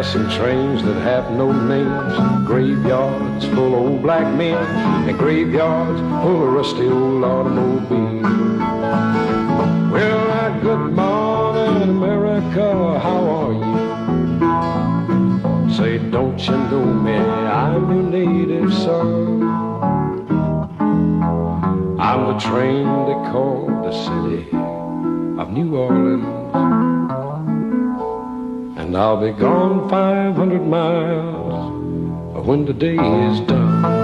passing trains that have no names, graveyards full of old black men, and graveyards full of rusty old automobiles. Well, good morning, America, how are you? Say, don't you know me, I'm your native son. I'm the train they call the city of New Orleans, and I'll be gone 500 miles when the day is done.